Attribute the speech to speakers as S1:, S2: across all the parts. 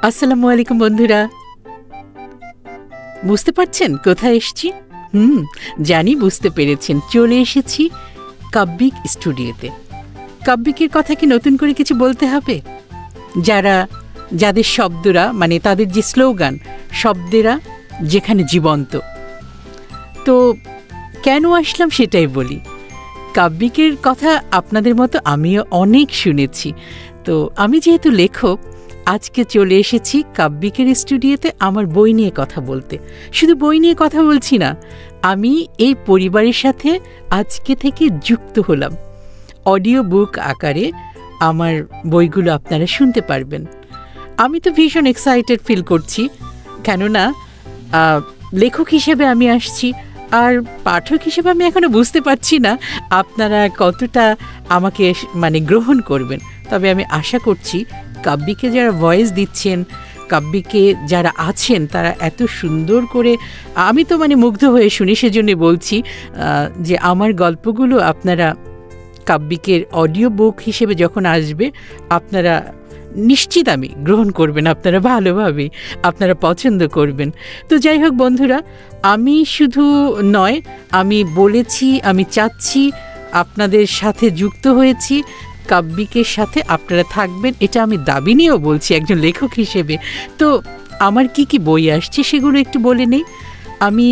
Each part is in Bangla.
S1: আসসালামু আলাইকুম বন্ধুরা, বুঝতে পারছেন কোথায় এসেছি? জানি বুঝতে পেরেছেন। চলে এসেছি কাব্যিক স্টুডিওতে। কাব্যিকের কথা কি নতুন করে কিছু বলতে হবে? যাদের শব্দরা মানে তাদের যে স্লোগান, শব্দেরা যেখানে জীবন্ত। তো কেন আসলাম সেটাই বলি। কাব্যিকের কথা আপনাদের মতো আমিও অনেক শুনেছি। তো আমি যেহেতু লেখক, আজকে চলে এসেছি কাব্যিকের স্টুডিওতে আমার বই নিয়ে কথা বলতে। শুধু বই নিয়ে কথা বলছি না, আমি এই পরিবারের সাথে আজকে থেকে যুক্ত হলাম। অডিও বুক আকারে আমার বইগুলো আপনারা শুনতে পারবেন। আমি তো ভীষণ এক্সাইটেড ফিল করছি, কেননা লেখক হিসেবে আমি আসছি, আর পাঠক হিসেবে আমি এখনও বুঝতে পারছি না আপনারা কতটা আমাকে মানে গ্রহণ করবেন। তবে আমি আশা করছি কাব্যিকে যারা ভয়েস দিচ্ছেন, কাব্যিকে যারা আছেন, তারা এত সুন্দর করে, আমি তো মানে মুগ্ধ হয়ে শুনি। সেজন্য বলছি যে আমার গল্পগুলো আপনারা কাব্যিকের অডিও বুক হিসেবে যখন আসবে, আপনারা নিশ্চিত আমি গ্রহণ করবেন, আপনারা ভালোভাবে আপনারা পছন্দ করবেন। তো যাই হোক বন্ধুরা, আমি শুধু নয়, আমি বলেছি, আমি চাচ্ছি, আপনাদের সাথে যুক্ত হয়েছি, কাব্যিকের সাথে আপনারা থাকবেন, এটা আমি দাবি নিয়েও বলছি একজন লেখক হিসেবে। তো আমার কি কি বই আসছে সেগুলো একটু বলে নেই। আমি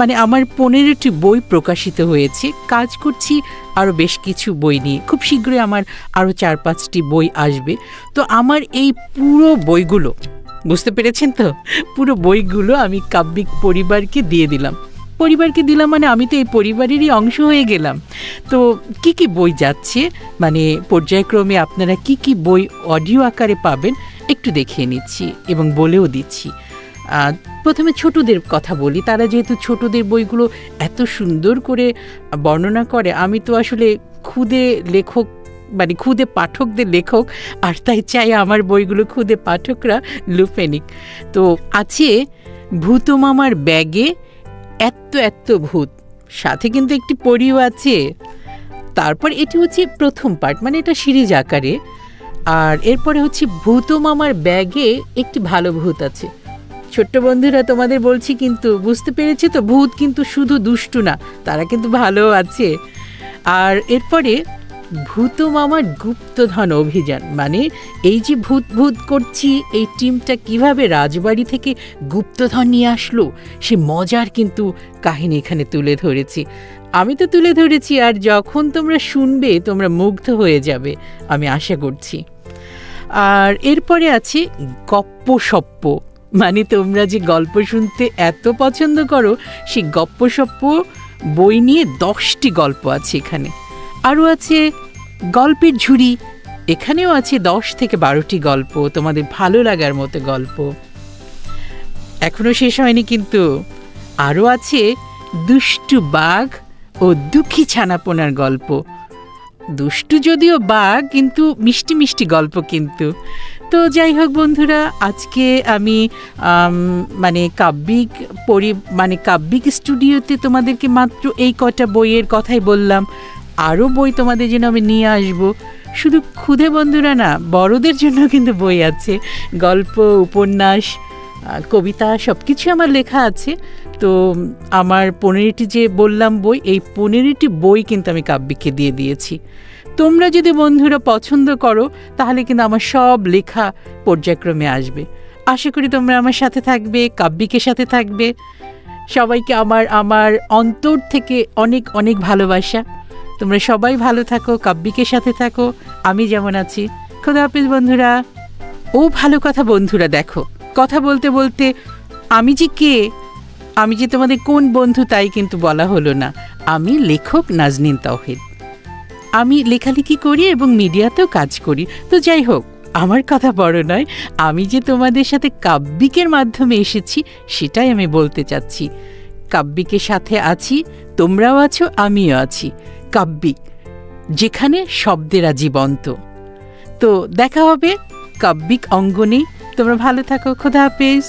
S1: মানে আমার 15টি বই প্রকাশিত হয়েছে, কাজ করছি আরও বেশ কিছু বই নিয়ে। খুব শীঘ্রই আমার আরও 4-5টি বই আসবে। তো আমার এই পুরো বইগুলো, বুঝতে পেরেছেন তো, পুরো বইগুলো আমি কাব্যিক পরিবারকে দিয়ে দিলাম। পরিবারকে দিলাম মানে আমি তো এই পরিবারেরই অংশ হয়ে গেলাম। তো কি কি বই যাচ্ছে, মানে পর্যায়ক্রমে আপনারা কি কি বই অডিও আকারে পাবেন একটু দেখিয়ে নিচ্ছি এবং বলেও দিচ্ছি। প্রথমে ছোটদের কথা বলি। তারা যেহেতু ছোটদের বইগুলো এত সুন্দর করে বর্ণনা করে, আমি তো আসলে খুদে লেখক, মানে খুদে পাঠকদের লেখক, আর তাই চাই আমার বইগুলো খুদে পাঠকরা লুফে নিক। তো আছে ভূত মামার ব্যাগে এত এত ভূত, সাথে কিন্তু একটি পরীও আছে। তারপর এটি হচ্ছে প্রথম পার্ট, মানে এটা সিরিজ আকারে। আর এরপরে হচ্ছে ভূত মামার ব্যাগে একটি ভালো ভূত আছে। ছোট্ট বন্ধুরা, তোমাদের বলছি কিন্তু, বুঝতে পেরেছি তো, ভূত কিন্তু শুধু দুষ্টু না, তারা কিন্তু ভালো আছে। আর এরপরে ভূত মামার গুপ্তধন অভিযান, মানে এই যে ভূত ভূত করছি, এই টিমটা কিভাবে রাজবাড়ি থেকে গুপ্তধন নিয়ে আসলো, সে মজার কিন্তু কাহিনী এখানে তুলে ধরেছি। আমি তো তুলে ধরেছি, আর যখন তোমরা শুনবে তোমরা মুগ্ধ হয়ে যাবে, আমি আশা করছি। আর এরপরে আছে গপ্পসপ্প, মানে তোমরা যে গল্প শুনতে এত পছন্দ করো, সেই গপ্পসপ্প বই নিয়ে 10টি গল্প আছে এখানে। আরও আছে গল্পের ঝুড়ি, এখানেও আছে 10 থেকে 12টি গল্প, তোমাদের ভালো লাগার মতো গল্প। এখনও শেষ হয়নি কিন্তু, আরও আছে দুষ্টু বাঘ ও দুঃখী ছানাপোনার গল্প। দুষ্টু যদিও বাঘ, কিন্তু মিষ্টি মিষ্টি গল্প কিন্তু। তো যাই হোক বন্ধুরা, আজকে আমি মানে কাব্যিক স্টুডিওতে তোমাদেরকে মাত্র এই কটা বইয়ের কথাই বললাম। আরও বই তোমাদের জন্য আমি নিয়ে আসবো। শুধু ক্ষুদে বন্ধুরা না, বড়দের জন্য কিন্তু বই আছে, গল্প, উপন্যাস, কবিতা, সব কিছু আমার লেখা আছে। তো আমার 15টি যে বললাম বই, এই 15টি বই কিন্তু আমি কাব্যিককে দিয়ে দিয়েছি। তোমরা যদি বন্ধুরা পছন্দ করো, তাহলে কিন্তু আমার সব লেখা পর্যায়ক্রমে আসবে। আশা করি তোমরা আমার সাথে থাকবে, কাব্যিকের সাথে থাকবে। সবাইকে আমার অন্তর থেকে অনেক অনেক ভালোবাসা। তোমরা সবাই ভালো থাকো, কাব্যিকের সাথে থাকো, আমি যেমন আছি। খোদা হাফেজ বন্ধুরা। ও ভালো কথা বন্ধুরা, দেখো কথা বলতে বলতে আমি যে কে, আমি যে তোমাদের কোন বন্ধু তাই কিন্তু বলা হলো না। আমি লেখক নাজনীন তাওহিদ, আমি লেখালেখি করি এবং মিডিয়াতেও কাজ করি। তো যাই হোক, আমার কথা বড় নয়, আমি যে তোমাদের সাথে কাব্যিকের মাধ্যমে এসেছি সেটাই আমি বলতে চাচ্ছি। কাব্যিকের সাথে আছি, তোমরাও আছো, আমিও আছি। কাব্যিক, যেখানে শব্দেরা জীবন্ত। তো দেখা হবে কাব্যিক অঙ্গনে। তোমরা ভালো থাকো, খোদা হাফেজ।